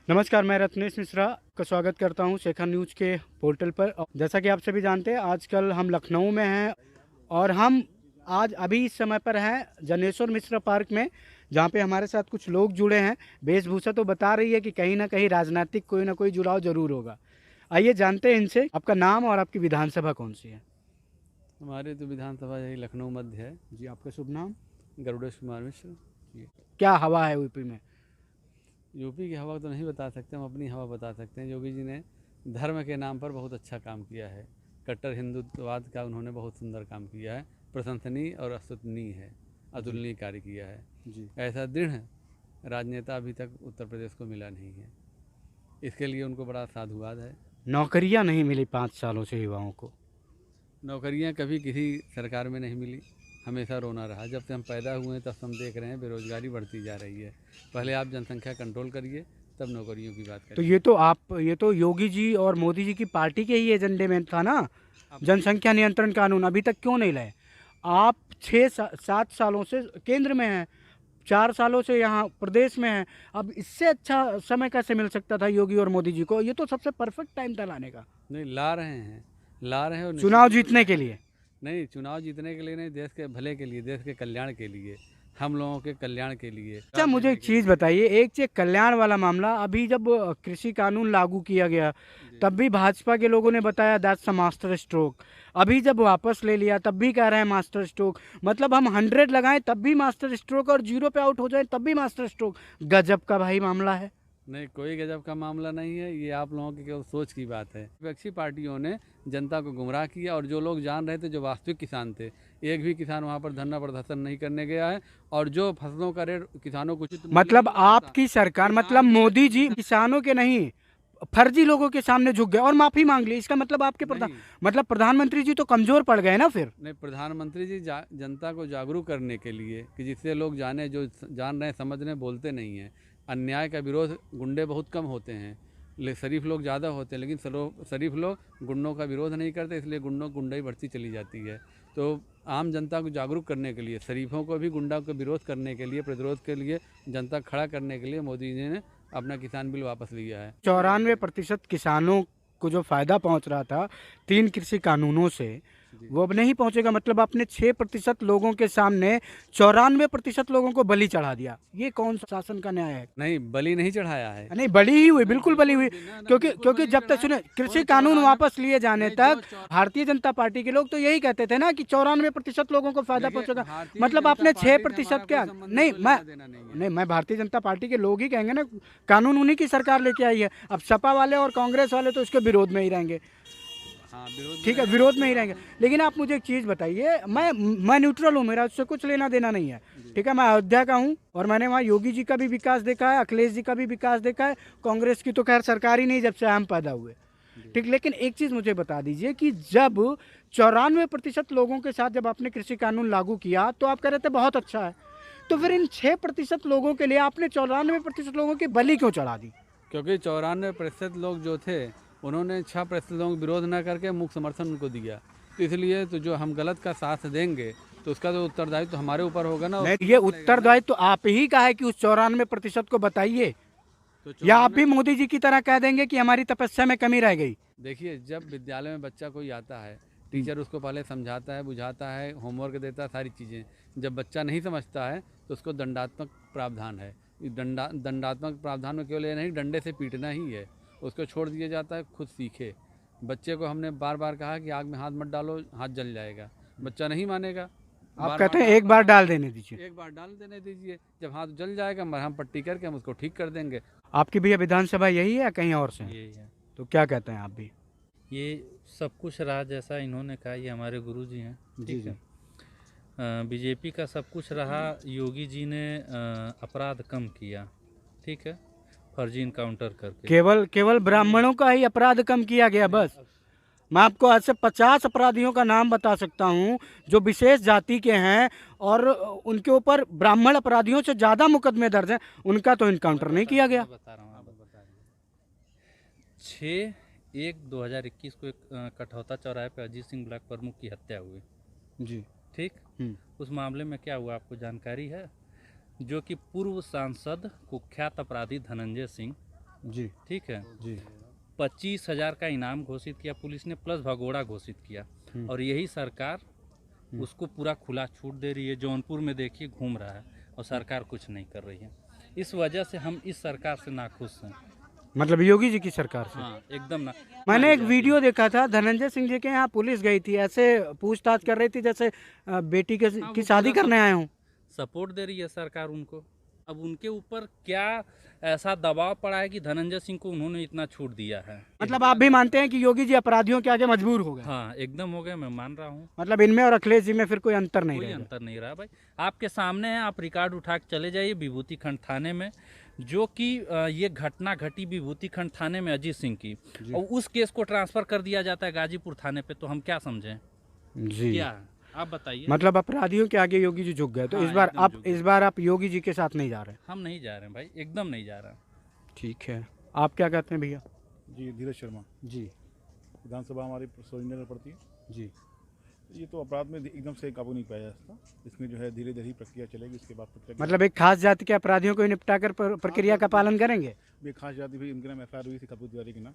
नमस्कार, मैं रत्नेश मिश्रा का स्वागत करता हूं शेखर न्यूज़ के पोर्टल पर। जैसा कि आप सभी जानते हैं, आजकल हम लखनऊ में हैं और हम आज अभी इस समय पर हैं जनेश्वर मिश्र पार्क में, जहां पे हमारे साथ कुछ लोग जुड़े हैं। वेशभूषा तो बता रही है कि कहीं ना कहीं राजनीतिक कोई ना कोई जुड़ाव जरूर होगा। आइए जानते हैं इनसे, आपका नाम और आपकी विधानसभा कौन सी है? हमारी तो विधानसभा यही लखनऊ मध्य है। जी, आपका शुभ नाम? गरुड़ेश कुमार मिश्र। जी। क्या हवा है यूपी में? यूपी की हवा तो नहीं बता सकते, हम अपनी हवा बता सकते हैं। योगी जी ने धर्म के नाम पर बहुत अच्छा काम किया है। कट्टर हिंदुत्ववाद का उन्होंने बहुत सुंदर काम किया है, प्रशंसनीय और अस्तुतनीय है, अतुलनीय कार्य किया है। जी। ऐसा दृढ़ राजनेता अभी तक उत्तर प्रदेश को मिला नहीं है, इसके लिए उनको बड़ा साधुवाद है। नौकरियां नहीं मिली 5 सालों से युवाओं को। नौकरियां कभी किसी सरकार में नहीं मिली, हमेशा रोना रहा। जब से हम पैदा हुए हैं तब से हम देख रहे हैं बेरोजगारी बढ़ती जा रही है। पहले आप जनसंख्या कंट्रोल करिए, तब नौकरियों की बात तो करिए। ये तो योगी जी और मोदी जी की पार्टी के ही एजेंडे में था ना। जनसंख्या नियंत्रण कानून अभी तक क्यों नहीं लाए? आप 7 सालों से केंद्र में हैं, 4 सालों से यहाँ प्रदेश में हैं। अब इससे अच्छा समय कैसे मिल सकता था योगी और मोदी जी को? ये तो सबसे परफेक्ट टाइम था लाने का, नहीं, ला रहे हैं और निश्चित चुनाव रूप से जीतने के लाएंगे। लिए। नहीं, चुनाव जीतने के लिए नहीं, देश के भले के लिए, देश के कल्याण के लिए, हम लोगों के कल्याण के लिए, अच्छा, साथ मुझे देने एक के चीज़ लिए। बताइए, एक चीज कल्याण वाला मामला, अभी जब कृषि कानून लागू किया गया जी। तब भी भाजपा के लोगों ने बताया दैट्स अ मास्टर स्ट्रोक। अभी जब वापस ले लिया तब भी कह रहे हैं मास्टर स्ट्रोक। मतलब हम 100 लगाएं तब भी मास्टर स्ट्रोक और 0 पे आउट हो जाए तब भी मास्टर स्ट्रोक। गजब का भाई मामला है। नहीं, कोई गजब का मामला नहीं है, ये आप लोगों की केवल सोच की बात है। विपक्षी पार्टियों ने जनता को गुमराह किया, और जो लोग जान रहे थे, जो वास्तविक किसान थे, एक भी किसान वहाँ पर धरना प्रदर्शन नहीं करने गया है। और जो फसलों का रेट किसानों को उचित मूल्य मतलब मिल रहा था, आपकी सरकार, मतलब किसान भी मोदी जी किसान किसानों के नहीं, फर्जी लोगों के सामने झुक गए और माफी मांग ली। इसका मतलब आपके नहीं। मतलब प्रधानमंत्री जी तो कमजोर पड़ गए ना फिर। नहीं, प्रधानमंत्री जी जनता को जागरूक करने के लिए, कि जिससे लोग जाने, जो जान रहे हैं, समझ रहे हैं, बोलते नहीं हैं। अन्याय का विरोध, गुंडे बहुत कम होते हैं, शरीफ लोग ज़्यादा होते हैं, लेकिन शरीफ लोग गुंडों का विरोध नहीं करते, इसलिए गुंडाई बढ़ती चली जाती है। तो आम जनता को जागरूक करने के लिए, शरीफों को भी गुंडा का विरोध करने के लिए, प्रतिरोध के लिए, जनता खड़ा करने के लिए मोदी जी ने अपना किसान बिल वापस लिया है। 94% किसानों को जो फायदा पहुंच रहा था 3 कृषि कानूनों से, जी। वो अब नहीं पहुंचेगा। मतलब आपने 6% लोगों के सामने 94% लोगों को बलि चढ़ा दिया। ये कौन सा शासन का न्याय है? नहीं, बलि नहीं चढ़ाया है। नहीं, बली ही हुई, नहीं, बिल्कुल बली हुई। ना ना, क्योंकि बिल्कुल क्योंकि बलि नहीं जब तक, चढ़ाया। सुने, कृषि कोई कानून 94, वापस लिए जाने नहीं, तक भारतीय जनता पार्टी के लोग तो यही कहते थे ना कि 94% लोगों को फायदा देखिए, पहुंचेगा। भारतीय मतलब जनता आपने छह पार्टी से हमारा प्रतिशत कोई क्या? संबंध नहीं, नहीं, कोई मैं लेना देना नहीं है। नहीं, मैं भारतीय जनता पार्टी के लोग ही कहेंगे ना। कानून उन्हीं की सरकार लेके आई है। अब सपा वाले और कांग्रेस वाले तो इसके विरोध में ही रहेंगे। हाँ, विरोध में ठीक है, रहेंगे, विरोध में कोई ही बात रहेंगे। नहीं। लेकिन आप मुझे एक चीज़ बताइए, मैं न्यूट्रल हूँ, मेरा उससे कुछ लेना देना नहीं है। जी। ठीक है, मैं अयोध्या का हूँ और मैंने वहाँ योगी जी का भी विकास देखा है, अखिलेश जी का भी विकास देखा है। कांग्रेस की तो खैर सरकार ही नहीं जब से हम पैदा हुए। जी। ठीक, लेकिन एक चीज़ मुझे बता दीजिए कि जब 94% लोगों के साथ जब आपने कृषि कानून लागू किया तो आप कह रहे थे बहुत अच्छा है, तो फिर इन 6% लोगों के लिए आपने 94% लोगों की बलि क्यों चढ़ा दी? क्योंकि 94% लोग जो थे, उन्होंने 6% लोगों का विरोध न करके मुख्य समर्थन उनको दिया। तो इसलिए तो जो हम गलत का साथ देंगे, तो उसका तो उत्तरदायित्व तो हमारे ऊपर होगा ना, नहीं, ये सुनना पड़ेगा ना। उत्तरदायित्व तो आप ही का है कि उस 94% को बताइए, तो या आप 94, भी मोदी जी की तरह कह देंगे कि हमारी तपस्या में कमी रह गई? देखिए, जब विद्यालय में बच्चा कोई आता है, हम्म। टीचर उसको पहले समझाता है, बुझाता है, होमवर्क देता है, सारी चीज़ें। जब बच्चा नहीं समझता है तो उसको दंडात्मक प्रावधान है। दंडात्मक प्रावधान में केवल ये नहीं, डंडे से पीटना ही है, उसको छोड़ दिया जाता है, खुद सीखे। बच्चे को हमने बार बार कहा कि आग में हाथ मत डालो, हाथ जल जाएगा, बच्चा नहीं मानेगा। आप बार बार कहते हैं एक बार डाल देने दीजिए। एक बार डाल देने दीजिए, जब हाथ जल जाएगा मरहम पट्टी करके हम उसको ठीक कर देंगे। आपकी भैया विधानसभा यही है या कहीं और से है? यही है। तो क्या कहते हैं आप भी? ये सब कुछ रहा जैसा इन्होंने कहा, ये हमारे गुरु जी हैं। जी ठीक जी। है। बीजेपी का सब कुछ रहा, योगी जी ने अपराध कम किया। ठीक है, फर्जी इनकाउंटर करके। केवल केवल ब्राह्मणों का ही अपराध कम किया गया बस? मैं आपको आज से 50 अपराधियों का नाम बता सकता हूं जो विशेष जाति के हैं और उनके ऊपर ब्राह्मण अपराधियों से ज़्यादा मुकदमे दर्ज हैं, उनका तो इनकाउंटर नहीं किया गया। मैं बता रहा हूँ, आप बता रहे 6/1/2021 को एक कठौता चौराहे पे अजीत सिंह ब्लॉक प्रमुख की हत्या हुई। जी। ठीक, उस मामले में क्या हुआ आपको जानकारी है? जो कि पूर्व सांसद कुख्यात अपराधी धनंजय सिंह जी ठीक है। जी 25,000 का इनाम घोषित किया पुलिस ने, प्लस भगोड़ा घोषित किया। और यही सरकार उसको पूरा खुला छूट दे रही है। जौनपुर में देखिए घूम रहा है और सरकार कुछ नहीं कर रही है। इस वजह से हम इस सरकार से नाखुश हैं। मतलब योगी जी की सरकार से। हाँ एकदम ना। मैंने एक वीडियो देखा था, धनंजय सिंह जी के यहाँ पुलिस गई थी, ऐसे पूछताछ कर रही थी जैसे बेटी की शादी करने आए हूँ। सपोर्ट दे रही है सरकार उनको। अब उनके ऊपर क्या ऐसा दबाव पड़ा है कि धनंजय सिंह को उन्होंने इतना छूट दिया है। मतलब आप भी मानते हैं कि योगी जी अपराधियों के आगे मजबूर हो गए? हाँ एकदम हो गया, मैं मान रहा हूँ। मतलब इनमें और अखिलेश जी में फिर कोई अंतर नहीं कोई रहेगा? अंतर नहीं रहा भाई, आपके सामने है। आप रिकॉर्ड उठा के चले जाइए विभूति खंड थाने में, जो कि ये घटना घटी विभूति खंड थाने में अजीत सिंह की, और उस केस को ट्रांसफर कर दिया जाता है गाजीपुर थाने पे। तो हम क्या समझें? जी क्या आप बताइए। मतलब अपराधियों के आगे योगी जी झुक गए, तो हाँ, इस बार आप योगी जी के साथ नहीं जा रहे? हम नहीं जा रहे हैं भाई, एकदम नहीं जा रहा। ठीक है, आप क्या कहते हैं भैया? जी धीरज शर्मा, जी विधानसभा हमारी सोनीनगर पड़ती है। जी ये तो अपराध में एकदम से काबू नहीं पाया जाता, इसमें जो है धीरे धीरे ही प्रक्रिया चलेगी, उसके बाद प्रक्रिया मतलब एक खास जाति के अपराधियों को ही निपटा कर प्रक्रिया का पालन करेंगे? भी खास जाति भी उनके नाम FIR हुई थी खब्बू तिवारी के नाम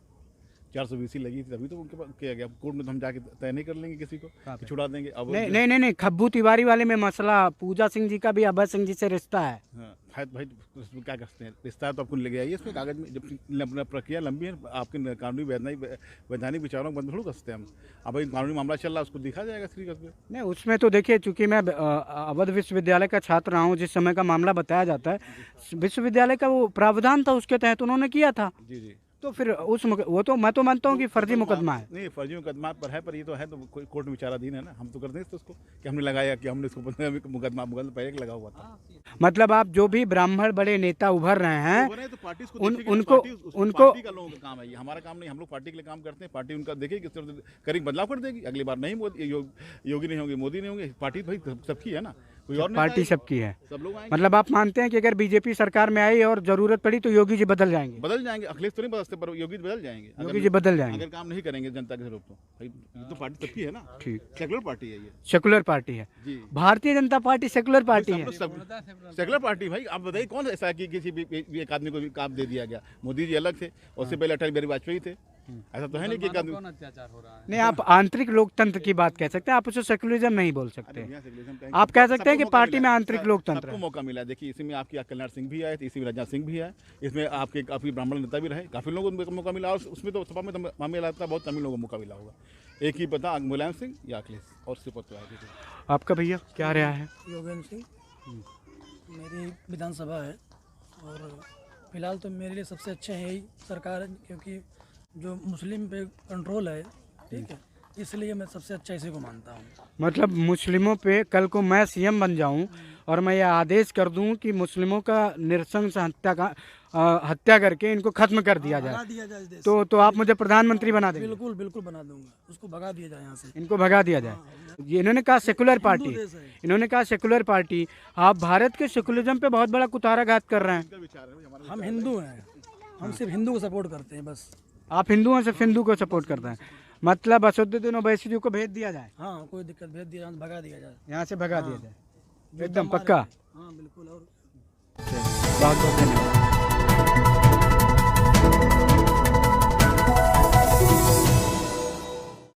420 लगी थी, तभी तो उनके पास किया गया। कोर्ट में तो हम जाके तय नहीं कर लेंगे किसी को कि छुड़ा देंगे। अब नहीं नहीं नहीं नहीं, खब्बू तिवारी वाले में मसला पूजा सिंह जी का भी अभय सिंह जी से रिश्ता है। हाँ भाई उसमें क्या करते हैं, रिश्ता तो आपको लेके आइए इसमें कागज में। जब प्रक्रिया लंबी है, आपके कानूनी वैधानिक विचारों को बंद थोड़ा करते हैं हम। अब भाई कानूनी मामला चल रहा है, उसको दिखा जाएगा सीरीज में। नहीं उसमें तो देखिए, चूंकि मैं अवध विश्वविद्यालय का छात्र रहा हूँ, जिस समय का मामला बताया जाता है विश्वविद्यालय का वो प्रावधान था, उसके तहत उन्होंने किया था। जी जी तो फिर वो तो मैं तो मानता हूँ कि फर्जी मुकदमा है। नहीं फर्जी मुकदमा पर है, पर ये तो है तो कोर्ट में विचाराधीन है ना। हम तो कर देंगे उसको कि हमने लगाया, कि हमने इसको मुकदमा पहले लगा हुआ था। मतलब आप जो भी ब्राह्मण बड़े नेता उभर रहे हैं, तो पार्टी उनको पार्टी का लोगों का काम है ये, हमारा काम नहीं। हम लोग पार्टी के लिए काम करते हैं, पार्टी उनका देखेगी किस तरह करेगी, बदलाव कर देगी। अगली बार नहीं योगी नहीं होंगे, मोदी नहीं होंगे, पार्टी भाई सबकी है ना, कोई और पार्टी सबकी है। सब लोग आएंगे। मतलब आप मानते हैं कि अगर बीजेपी सरकार में आई और जरूरत पड़ी तो योगी जी बदल जाएंगे? बदल जाएंगे, अखिलेश तो नहीं बदलते पर योगी बदल जाएंगे। योगी जी बदल जाएंगे अगर काम नहीं करेंगे जनता के जरूरत तो भाई, ये तो पार्टी सबकी है ना। ठीक, सेकुलर पार्टी है ये। सेकुलर पार्टी है जी Bharatiya Janata party, secular party है। सेकुलर पार्टी भाई, आप बताइए कौन ऐसा है कि किसी भी एक आदमी को भी काम दे दिया गया? मोदी जी अलग थे, उससे पहले अटल बिहारी वाजपेयी थे। ऐसा तो है नहीं कि एक आदमी। कौन अत्याचार हो रहा है? नहीं, आप आंतरिक लोकतंत्र की बात कह सकते हैं, आप उसे सेकुलरिज्म नहीं बोल सकते। आप कह सकते हैं कि पार्टी में आंतरिक लोकतंत्र सबको है। मौका मिला। देखिए इसी में आपकी कल्याण सिंह भी आए थे, इसी में राजनाथ सिंह भी आए, इसमें आपके काफी ब्राह्मण नेता भी रहे, काफी लोगों को मौका मिला। और उसमें तो सपा में तो मामला लगता है बहुत कम लोगों को मौका मिला होगा। एक ही पता, मुलायम सिंह या अखिलेश, और सिपत आपका भैया क्या रहा है? योगेंद्र सिंह, मेरी विधानसभा है और फिलहाल तो मेरे लिए सबसे अच्छा है यही सरकार, क्योंकि जो मुस्लिम पे कंट्रोल है, ठीक है, इसलिए मैं सबसे अच्छा इसी को मानता हूँ। मतलब मुस्लिमों पे कल को मैं सीएम बन जाऊं और मैं ये आदेश कर दूं कि मुस्लिमों का नृशंस हत्या करके इनको खत्म कर दिया भगा जाए, दिया जाए इस देश तो आप मुझे प्रधानमंत्री बना से। देंगे? बिल्कुल बिल्कुल बना दूंगा, उसको भगा दिया जाए यहाँ से। इनको भगा दिया जाए। ये इन्होंने कहा सेकुलर पार्टी, देश है। इन्होंने कहा सेकुलर पार्टी। आप भारत के सेकुलरिज्म पे बहुत बड़ा कुताराघात कर रहे हैं। हम हिंदू हैं, हम सिर्फ हिंदू को सपोर्ट करते हैं बस। आप हिंदू हैं, सिर्फ हिंदू को सपोर्ट करते हैं। मतलब असदुद्दीन ओवैसी जी को भेज दिया जाए, हाँ कोई दिक्कत, भेज दिया जाए, भगा दिया जाए यहाँ से भगा दिया जाए, जो एकदम हमारे- पक्का। हाँ बिल्कुल। और बहुत बहुत धन्यवाद।